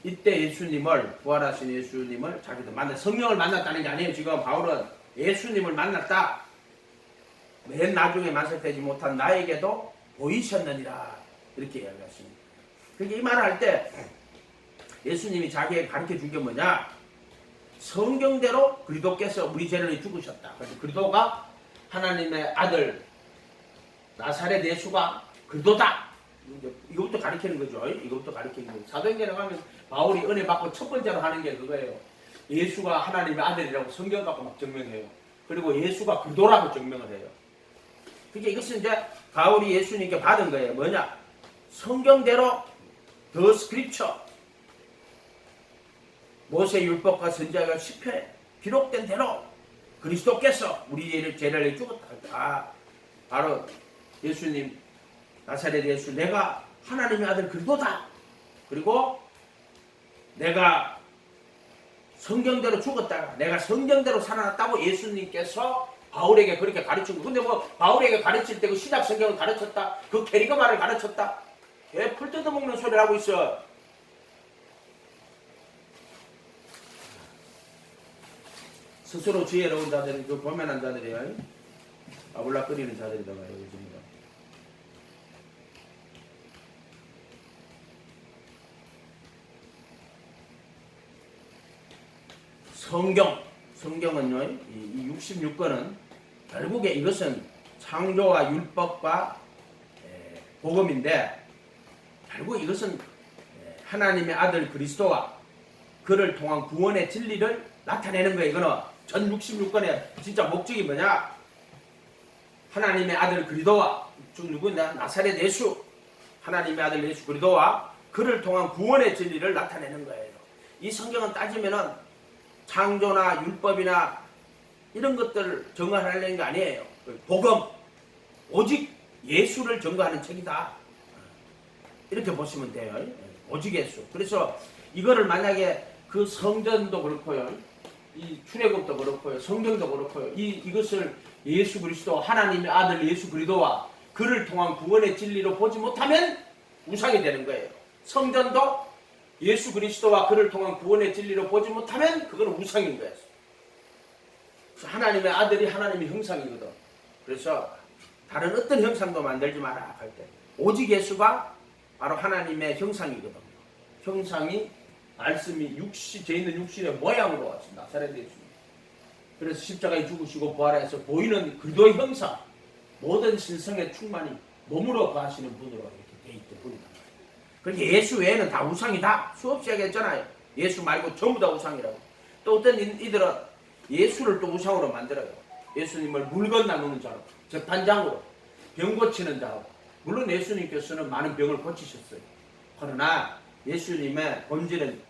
이때 예수님을, 부활하신 예수님을 자기도 만나, 성령을 만났다는 게 아니에요. 지금 바울은 예수님을 만났다. 맨 나중에 만삭되지 못한 나에게도 보이셨느니라, 이렇게 이야기하십니다. 그러니까 이 말을 할 때 예수님이 자기에게 가르쳐 준 게 뭐냐? 성경대로 그리스도께서 우리 죄를 위해 죽으셨다. 그래서 그리스도가 하나님의 아들 나사렛 예수가 그리스도다. 이것부터 가르치는 거죠. 이것부터 가르치는 거죠. 사도행전에 가면 바울이 은혜 받고 첫 번째로 하는 게 그거예요. 예수가 하나님의 아들이라고 성경 갖고 막 증명해요. 그리고 예수가 그리스도라고 증명을 해요. 그러니까 이것은 이제 바울이 예수님께 받은 거예요. 뭐냐? 성경대로 더 스크립처, 모세 율법과 선지자가 시편에 기록된 대로 그리스도께서 우리 죄를 위해 죽었다. 바로 예수님, 나사렛 예수, 내가 하나님의 아들 그리스도다. 그리고 내가 성경대로 죽었다가 내가 성경대로 살아났다고 예수님께서 바울에게 그렇게 가르친 거. 근데 뭐 바울에게 가르칠 때 그 신약 성경을 가르쳤다, 그 캐리그마를 가르쳤다, 왜 풀 뜯어먹는 소리를 하고 있어? 스스로 지혜로운 자들이, 그 교만한 자들이야. 아울락거리는 자들이다 말이에요. 요즘은. 성경은요, 이 66권은 결국에 이것은 창조와 율법과 복음인데, 결국 이것은 하나님의 아들 그리스도와 그를 통한 구원의 진리를 나타내는 거예요. 이거는 전 66권의 진짜 목적이 뭐냐? 하나님의 아들 그리스도와, 즉 누구냐? 나사렛 예수, 하나님의 아들 예수 그리스도와 그를 통한 구원의 진리를 나타내는 거예요. 이 성경은 따지면은 창조나 율법이나 이런 것들을 증거하려는 게 아니에요. 복음, 오직 예수를 증거하는 책이다. 이렇게 보시면 돼요. 오직 예수. 그래서 이거를 만약에 그 성전도 그렇고요, 이 출애굽도 그렇고요, 성경도 그렇고요, 이것을 예수 그리스도 하나님의 아들 예수 그리스도와 그를 통한 구원의 진리로 보지 못하면 우상이 되는 거예요. 성전도 예수 그리스도와 그를 통한 구원의 진리로 보지 못하면 그건 우상인 거예요. 하나님의 아들이 하나님의 형상이거든. 그래서 다른 어떤 형상도 만들지 마라 할 때 오직 예수가 바로 하나님의 형상이거든요. 형상이 말씀이 제 있는 육신의 모양으로 왔습니다 나사렛 예수님. 그래서 십자가에 죽으시고 부활해서 보이는 그리스도의 형상, 모든 신성의 충만이 몸으로 거하시는 분으로 이렇게 돼 있던 분이다. 그러니까 예수 외에는 다 우상이다. 수없이 얘기했잖아요. 예수 말고 전부 다 우상이라고. 또 어떤 이들은 예수를 또 우상으로 만들어요. 예수님을 물건 나누는 자로, 재판장으로, 병 고치는 자로. 물론 예수님께서는 많은 병을 고치셨어요. 그러나 예수님의 본질은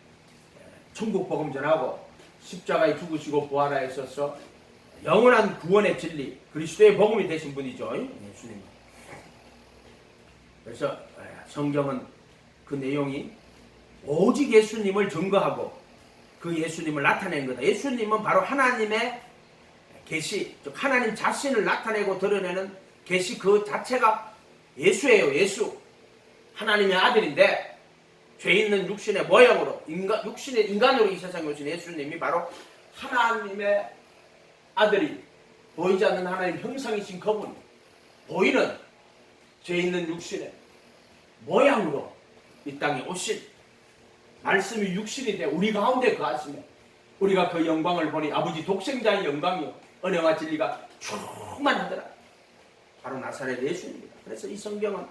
천국 복음 전하고 십자가에 죽으시고 부활하셔서 영원한 구원의 진리, 그리스도의 복음이 되신 분이죠. 예수님. 그래서 성경은 그 내용이 오직 예수님을 증거하고 그 예수님을 나타낸 거다. 예수님은 바로 하나님의 계시, 즉 하나님 자신을 나타내고 드러내는 계시 그 자체가 예수예요. 예수. 하나님의 아들인데 죄 있는 육신의 모양으로 육신의 인간으로 이 세상에 오신 예수님이 바로 하나님의 아들이 보이지 않는 하나님 형상이신 그분, 보이는 죄 있는 육신의 모양으로 이 땅에 오신 말씀이 육신이 돼 우리 가운데 거하시며 우리가 그 영광을 보니 아버지 독생자의 영광이요 은혜와 진리가 충만하더라. 바로 나사렛 예수입니다. 그래서 이 성경은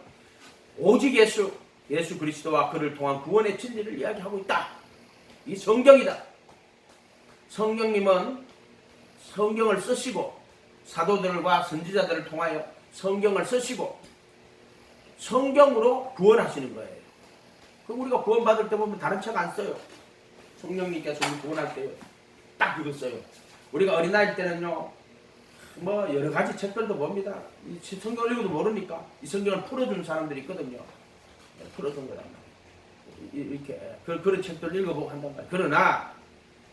오직 예수 그리스도와 그를 통한 구원의 진리를 이야기하고 있다. 이 성경이다. 성령님은 성경을 쓰시고 사도들과 선지자들을 통하여 성경을 쓰시고 성경으로 구원하시는 거예요. 그럼 우리가 구원받을 때 보면 다른 책 안 써요. 성령님께서 우리 구원할 때요. 딱 이거 써요. 우리가 어린아이 때는요, 뭐 여러 가지 책들도 봅니다. 이 성경을 읽어도 모르니까 이 성경을 풀어주는 사람들이 있거든요. 풀어준 거란 말이에요. 이렇게 그런 책들 읽어보고 한단 말이에요. 그러나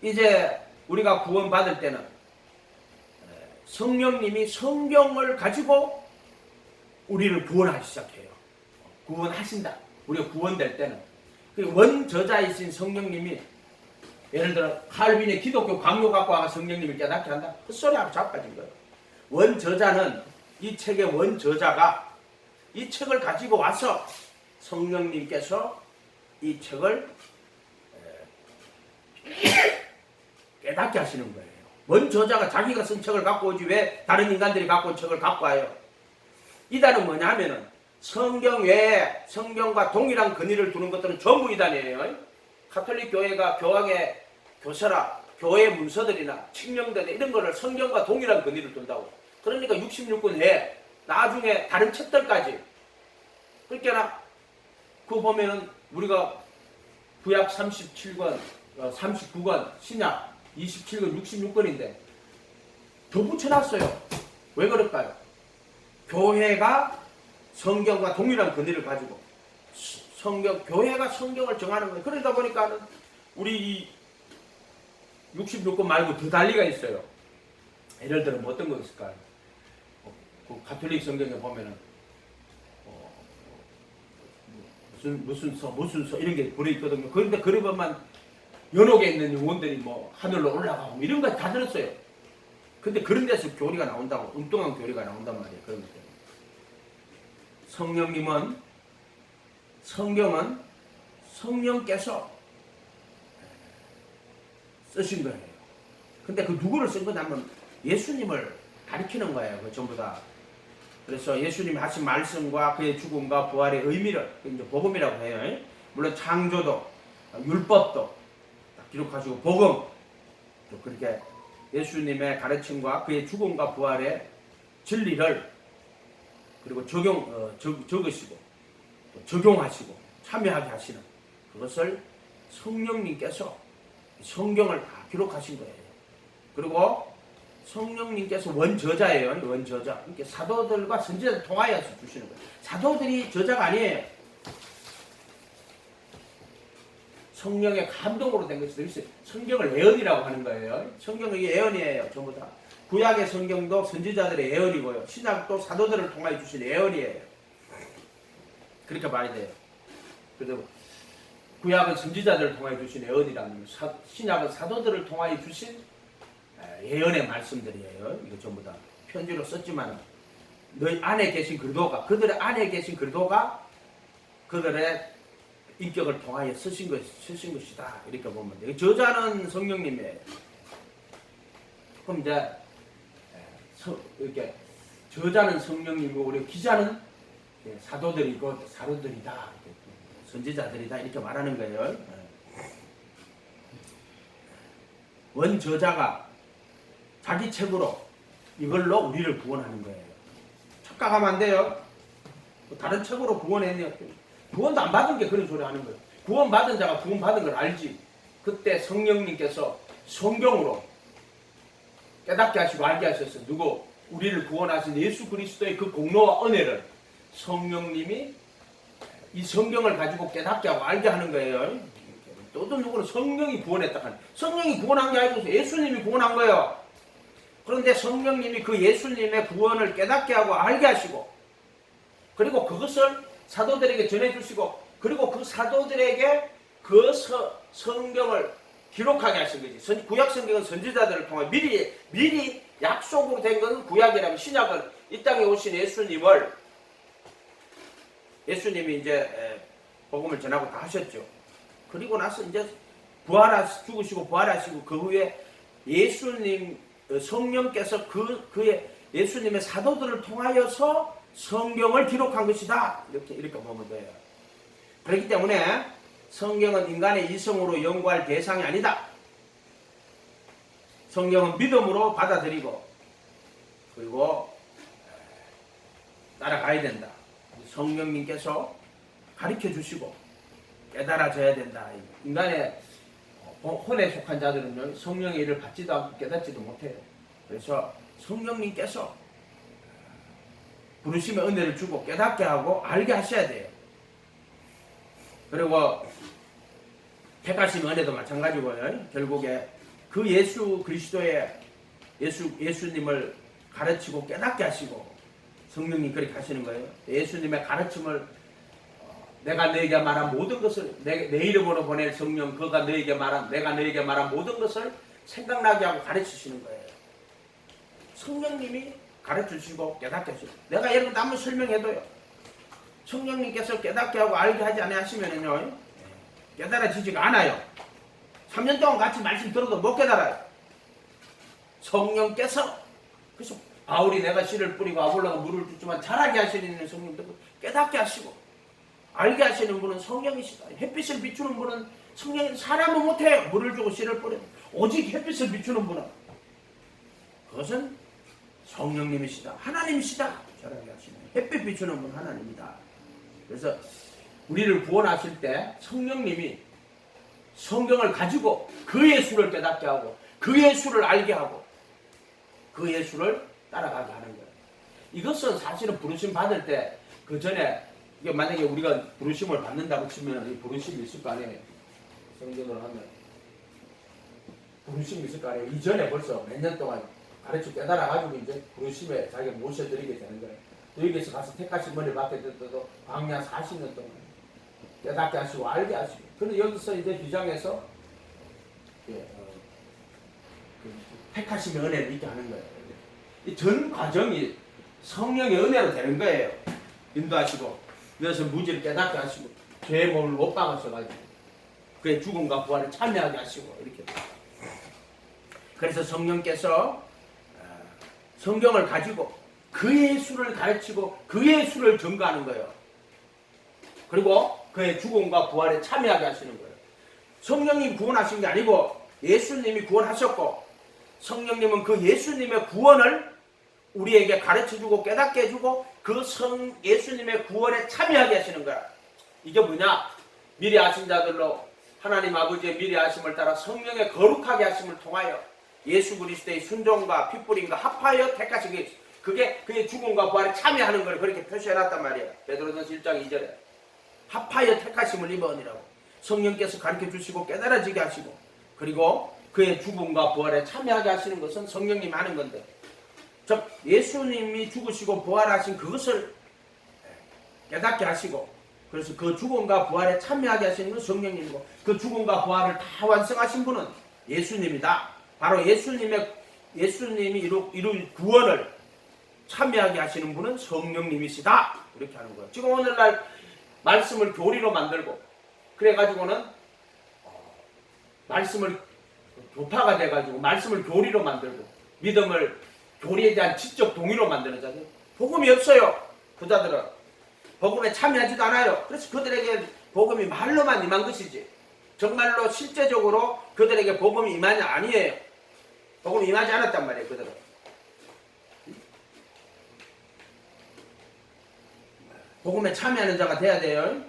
이제 우리가 구원받을 때는 성령님이 성경을 가지고 우리를 구원하기 시작해요. 구원하신다. 우리가 구원될 때는 원저자이신 성령님이 예를 들어 칼빈의 기독교 강요 갖고 와서 성령님을 깨닫게 한다. 헛소리하고 자빠진 거예요. 원저자는 이 책의 원저자가 이 책을 가지고 와서 성령님께서 이 책을 깨닫게 하시는 거예요. 원저자가 자기가 쓴 책을 갖고 오지 왜 다른 인간들이 갖고 온 책을 갖고 와요. 이단은 뭐냐면은 성경 외에 성경과 동일한 근위를 두는 것들은 전부 이단이에요. 가톨릭 교회가 교황의 교서라, 교회 문서들이나 칙령들 이런 거를 성경과 동일한 근위를 둔다고. 그러니까 66권 외에 나중에 다른 책들까지. 그러니까 그거 보면은 우리가 구약 37권, 39권, 신약 27권, 66권인데 더 붙여놨어요. 왜 그럴까요? 교회가 성경과 동일한 근위를 가지고 교회가 성경을 정하는 거예요. 그러다 보니까 우리 이 66권 말고 더 달리가 있어요. 예를 들어 뭐 어떤 거 있을까요? 그 가톨릭 성경에 보면은 무슨 서 이런 게 불에 있거든요. 그런데 그러면 연옥에 있는 영혼들이 뭐 하늘로 올라가고 이런 거 다 들었어요. 근데 그런 데서 교리가 나온다고, 엉뚱한 교리가 나온단 말이에요. 그런 것 때문에. 성경은 성령께서 쓰신 거예요. 근데 그 누구를 쓴 거냐면 예수님을 가리키는 거예요. 그 전부 다. 그래서 예수님이 하신 말씀과 그의 죽음과 부활의 의미를 이제 복음이라고 해요. 물론 창조도, 율법도 기록하시고 복음, 또 그렇게 예수님의 가르침과 그의 죽음과 부활의 진리를 그리고 적으시고 적용하시고 참여하게 하시는 그것을 성령님께서 성경을 다 기록하신 거예요. 그리고 성령님께서 원저자예요. 원저자. 이렇게 사도들과 선지자들 통하여서 주시는 거예요. 사도들이 저자가 아니에요. 성령의 감동으로 된 것이다. 그래서 성경을 예언이라고 하는 거예요. 성경은 예언이에요. 전부 다. 구약의 성경도 선지자들의 예언이고요. 신약도 사도들을 통하여 주신 예언이에요. 그렇게 봐야 돼요. 그래서 구약은 선지자들을 통하여 주신 예언이라는 거예요. 신약은 사도들을 통하여 주신 예언의 말씀들이에요. 이거 전부 다 편지로 썼지만 너희 안에 계신 그리스도가 그들의 안에 계신 그리스도가 그들의 인격을 통하여 쓰신 것이다. 이렇게 보면 돼요. 저자는 성령님이에요. 그럼 이제 이렇게 저자는 성령님이고 우리 기자는 사도들이고 사도들이다. 선지자들이다. 이렇게 말하는 거예요. 원 저자가 자기 책으로 이걸로 우리를 구원하는 거예요. 착각하면 안 돼요. 다른 책으로 구원했네요. 구원도 안 받은 게 그런 소리 하는 거예요. 구원 받은 자가 구원 받은 걸 알지. 그때 성령님께서 성경으로 깨닫게 하시고 알게 하셨어요. 누구? 우리를 구원하신 예수 그리스도의 그 공로와 은혜를 성령님이 이 성경을 가지고 깨닫게 하고 알게 하는 거예요. 또 누구는 성령이 구원했다 하는. 성령이 구원한 게 아니고 예수님이 구원한 거예요. 그런데 성령님이 그 예수님의 구원을 깨닫게 하고 알게 하시고 그리고 그것을 사도들에게 전해주시고 그리고 그 사도들에게 그 성경을 기록하게 하신 거지. 구약 성경은 선지자들을 통해 미리 약속으로 된 것은 구약이라면 신약은 이 땅에 오신 예수님이 이제 복음을 전하고 다 하셨죠. 그리고 나서 이제 죽으시고 부활하시고 그 후에 예수님 성령께서 그의 예수님의 사도들을 통하여서 성경을 기록한 것이다. 이렇게 보면 돼요. 그렇기 때문에 성경은 인간의 이성으로 연구할 대상이 아니다. 성경은 믿음으로 받아들이고 그리고 따라가야 된다. 성령님께서 가르쳐 주시고 깨달아져야 된다. 인간의 혼에 속한 자들은요 성령의 일을 받지도 않고 깨닫지도 못해요. 그래서 성령님께서 부르심의 은혜를 주고 깨닫게 하고 알게 하셔야 돼요. 그리고 택하심 은혜도 마찬가지고요. 결국에 그 예수 그리스도의 예수님을 가르치고 깨닫게 하시고 성령님 그렇게 하시는 거예요. 예수님의 가르침을 내가 너에게 말한 모든 것을 내 이름으로 보낼 성령 내가 너에게 말한 모든 것을 생각나게 하고 가르치시는 거예요. 성령님이 가르쳐주시고 깨닫게 하시고 내가 여러분 한번 설명해도요. 성령님께서 깨닫게 하고 알게 하지 않으시면요 깨달아지지가 않아요. 3년 동안 같이 말씀 들어도 못 깨달아요. 성령께서 그래서 바울이 내가 씨를 뿌리고 아볼로가 물을 줬지만 자라게 하시는 성령도 깨닫게 하시고 알게 하시는 분은 성령이시다. 햇빛을 비추는 분은 성령이 사람은 못해요. 물을 주고 씨를 뿌려 오직 햇빛을 비추는 분은 그것은 성령님이시다. 하나님이시다. 자라게 하시는 햇빛 비추는 분 하나님이다. 그래서 우리를 구원하실 때 성령님이 성경을 가지고 그 예수를 깨닫게 하고 그 예수를 알게 하고 그 예수를 따라가게 하는 거예요. 이것은 사실은 부르심 받을 때 그 전에 이게 만약에 우리가 부르심을 받는다고 치면 이 부르심이 있을 거 아니에요. 성전으로 하면 부르심이 있을 거 아니에요. 이전에 벌써 몇 년 동안 가르쳐 깨달아가지고 이제 부르심에 자기가 모셔드리게 되는 거예요. 여기에서 가서 택하신 머리 받게 됐어도 광야 40년 동안 깨닫게 하시고 알게 하시고 그런데 여기서 이제 비장에서 택하심의 은혜를 있게 하는 거예요. 이 전 과정이 성령의 은혜로 되는 거예요. 인도하시고 그래서 무지를 깨닫게 하시고 죄의 몸을 못 박으셔가지고 그의 죽음과 부활을 참여하게 하시고 이렇게 그래서 성령께서 성경을 가지고 그 예수를 가르치고 그 예수를 전가하는 거예요. 그리고 그의 죽음과 부활에 참여하게 하시는 거예요. 성령님이 구원하신 게 아니고 예수님이 구원하셨고 성령님은 그 예수님의 구원을 우리에게 가르쳐주고 깨닫게 해주고 그 예수님의 구원에 참여하게 하시는 거야. 이게 뭐냐? 미리 아신 자들로 하나님 아버지의 미리 아심을 따라 성령의 거룩하게 하심을 통하여 예수 그리스도의 순종과 핏불임과 합하여 택하신 게 그게 그의 죽음과 부활에 참여하는 걸 그렇게 표시해놨단 말이에요. 베드로전서 1장 2절에 합하여 택하심을 입었니라고. 성령께서 가르쳐 주시고 깨달아지게 하시고 그리고 그의 죽음과 부활에 참여하게 하시는 것은 성령님이 하는 건데 즉 예수님이 죽으시고 부활하신 그것을 깨닫게 하시고 그래서 그 죽음과 부활에 참여하게 하시는 건 성령님이고 그 죽음과 부활을 다 완성하신 분은 예수님이다. 바로 예수님이 이룬 구원을 참여하게 하시는 분은 성령님이시다. 이렇게 하는 거예요. 지금 오늘날 말씀을 교리로 만들고 그래가지고는 말씀을 교파가 돼가지고 말씀을 교리로 만들고 믿음을 교리에 대한 지적 동의로 만드는 자들 복음이 없어요. 그 자들은 복음에 참여하지도 않아요. 그래서 그들에게 복음이 말로만 임한 것이지 정말로 실제적으로 그들에게 복음이 임한이 아니에요. 복음이 임하지 않았단 말이에요. 그들은. 복음에 참여하는 자가 돼야 돼요.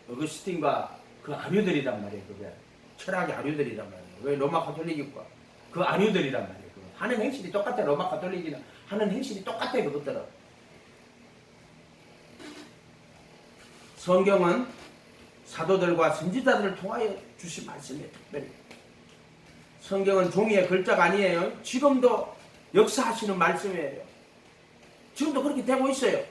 어거스틴과 그 아류들이란 말이에요. 그게 철학의 아류들이란 말이에요. 왜 로마 가톨릭과 그 아류들이란 말이에요. 그거. 하는 행실이 똑같아. 로마 가톨릭이나 하는 행실이 똑같아. 그것들은. 성경은 사도들과 선지자들을 통하여 주신 말씀이에요. 특별히. 성경은 종이의 글자가 아니에요. 지금도 역사하시는 말씀이에요. 지금도 그렇게 되고 있어요.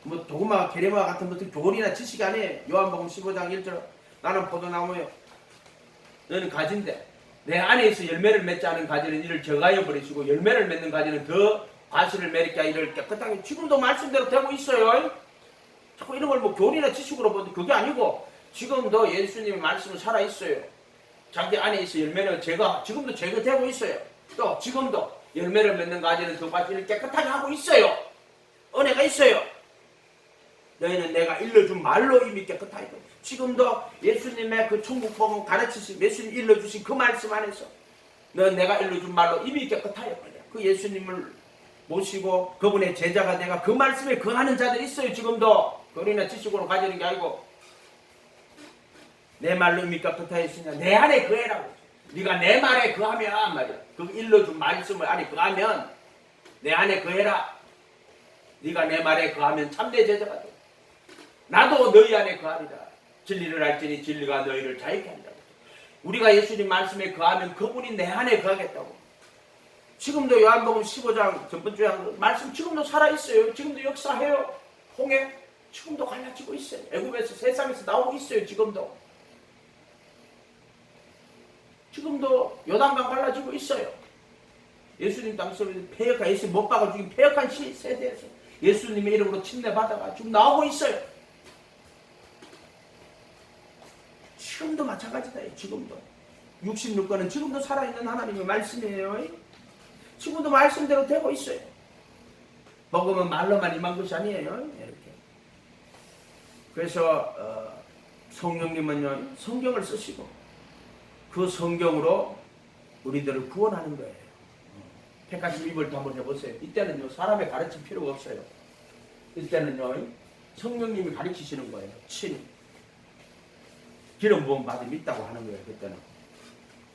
뭐 도구마, 게레마 같은 것들 교리나 지식이 아니에요. 요한복음 15장 1절 나는 포도나무요 너는 가지인데 내 안에 있어 열매를 맺지 않은 가지는 이를 저가여 버리시고 열매를 맺는 가지는 더 과실을 맺게 이를 깨끗하게 지금도 말씀대로 되고 있어요. 자꾸 이런 걸 뭐 교리나 지식으로 보는데 그게 아니고 지금도 예수님의 말씀은 살아있어요. 자기 안에 있어 열매는 지금도 제거되고 있어요. 또 지금도 열매를 맺는 가지는 그 과실을 깨끗하게 하고 있어요. 은혜가 있어요. 너희는 내가 일러준 말로 이미 깨끗하게 지금도 예수님의 그 천국 복음 가르치신 예수님 일러주신 그 말씀 안에서 넌 내가 일러준 말로 이미 깨끗하여 그 예수님을 모시고 그분의 제자가 내가 그 말씀에 거하는 자들이 있어요. 지금도 교리나 지식으로 가지는 게 아니고 내 말로 이미 깨끗하여 있으냐 내 안에 거해라고. 네가 내 말에 거하면 말이야. 그 일러준 말씀을 안에 거하면 내 안에 거해라. 네가 내 말에 거하면 참된 제자가 돼. 나도 너희 안에 거하리라. 진리를 알지니 진리가 너희를 자유케 한다고. 우리가 예수님 말씀에 거하면 그분이 내 안에 거하겠다고. 지금도 요한복음 15장 전번주에 한 말씀 지금도 살아있어요. 지금도 역사해요. 홍해 지금도 갈라지고 있어요. 애굽에서 세상에서 나오고 있어요. 지금도 요단강 갈라지고 있어요. 예수님 당시에 폐역한 예수님 못 박아 죽인 폐역한 세대에서 예수님의 이름으로 침례받아가 지금 나오고 있어요. 지금도 마찬가지다. 지금도 66권은 지금도 살아있는 하나님의 말씀이에요. 지금도 말씀대로 되고 있어요. 복음은 말로만 임한 것이 아니에요. 이렇게. 그래서 성령님은요 성경을 쓰시고 그 성경으로 우리들을 구원하는 거예요. 142절도 한번 해보세요. 이때는요 사람의 가르칠 필요가 없어요. 이때는요 성령님이 가르치시는 거예요. 친히 기름 부음 받음이 있다고 하는 거예요. 그때는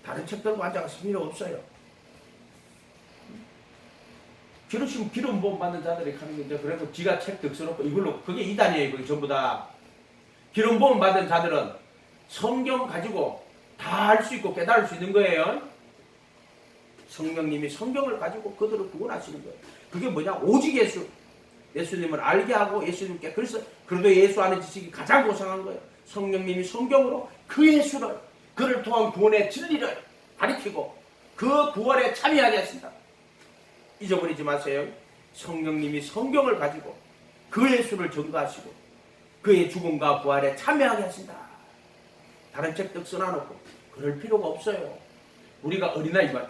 다른 책 들고 앉아서 필요 없어요. 기름 부음 받는 자들이 하는 건데 그래도 지가 책 득서놓고 이걸로 그게 이단이에요. 그게 전부 다 기름 부음 받은 자들은 성경 가지고 다 할 수 있고 깨달을 수 있는 거예요. 성령님이 성경을 가지고 그들을 구원하시는 거예요. 그게 뭐냐? 오직 예수님을 알게 하고 예수님께 그래서 그래도 예수 아는 지식이 가장 고상한 거예요. 성령님이 성경으로 그 예수를 그를 통한 구원의 진리를 가리키고 그 구원에 참여하게 하신다. 잊어버리지 마세요. 성령님이 성경을 가지고 그 예수를 전가하시고 그의 죽음과 부활에 참여하게 하신다. 다른 책도 써놔놓고 그럴 필요가 없어요. 우리가 어린아이가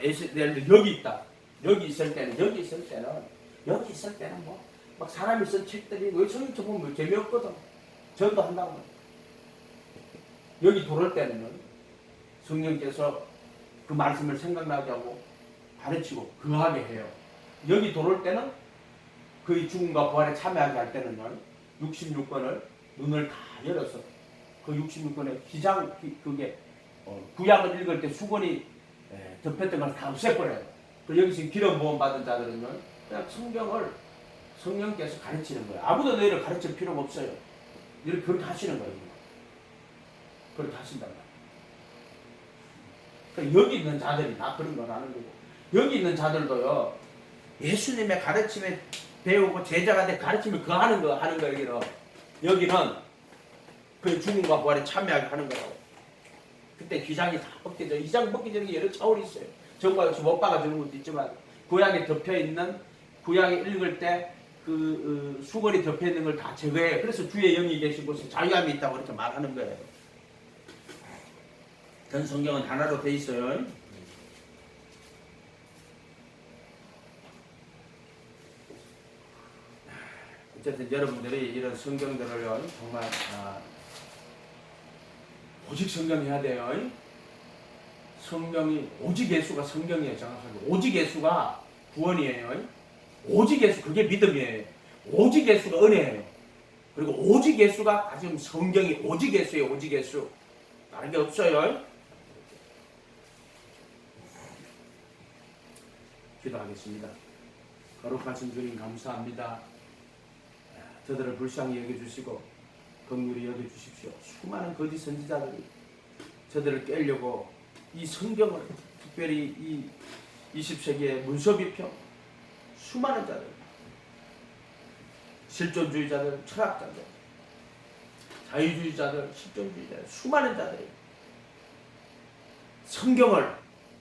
여기 있다. 여기 있을 때는 뭐 막 사람이 쓴 책들이 왜 성경책 보면 재미없거든. 전도한다고. 여기 돌을 때는 성령께서 그 말씀을 생각나게 하고 가르치고 그하게 해요. 여기 돌을 때는 그의 죽음과 부활에 참여하게 할 때는요 66권을 눈을 다 열어서 그 66권의 그게 구약을 읽을 때 수건이 덮였던 걸 다 없애버려요. 그리고 여기서 기름 부음 받은 자들은요 그냥 성경을 성령께서 가르치는 거예요. 아무도 너희를 가르칠 필요가 없어요. 너희를 그렇게 하시는 거예요. 그렇게 하신단 말이에요. 그러니까 여기 있는 자들이 다 그런 걸 하는 거고, 여기 있는 자들도요, 예수님의 가르침에 배우고 제자가 돼 가르침을 그 하는 거 여기는 그 죽음과 부활에 참여하게 하는 거라고. 그때 귀장이 다 벗겨져. 이장 벗겨지는 게 여러 차원이 있어요. 전과 역시 못 박아주는 것도 있지만, 구약에 덮여있는, 구약에 읽을 때 그 수건이 덮여있는 걸 다 제거해요. 그래서 주의 영이 계신 곳에 자유함이 있다고 그렇게 말하는 거예요. 전 성경은 하나로 돼 있어요. 어쨌든 여러분들이 이런 성경들을 정말 오직 성경해야 돼요. 성경이 오직 예수가 성경이에요. 정확하게 오직 예수가 구원이에요. 오직 예수, 그게 믿음이에요. 오직 예수가 은혜예요. 그리고 오직 예수가 가지고 성경이 오직 예수예요. 오직 예수. 다른 게 없어요. 기도하겠습니다. 거룩하신 주님 감사합니다. 저들을 불쌍히 여겨주시고 긍휼히 여겨주십시오. 수많은 거짓 선지자들이 저들을 깨려고 이 성경을, 특별히 이 20세기의 문서비평, 수많은 자들, 실존주의자들, 철학자들, 자유주의자들, 실존주의자들, 수많은 자들이 성경을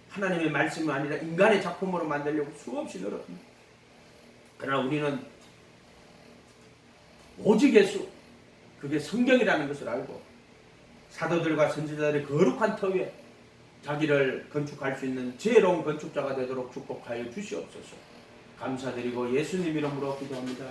하나님의 말씀이 아니라 인간의 작품으로 만들려고 수없이 노력합니다. 그러나 우리는 오직 예수, 그게 성경이라는 것을 알고 사도들과 선지자들의 거룩한 터 위에 자기를 건축할 수 있는 지혜로운 건축자가 되도록 축복하여 주시옵소서. 감사드리고 예수님 이름으로 기도합니다.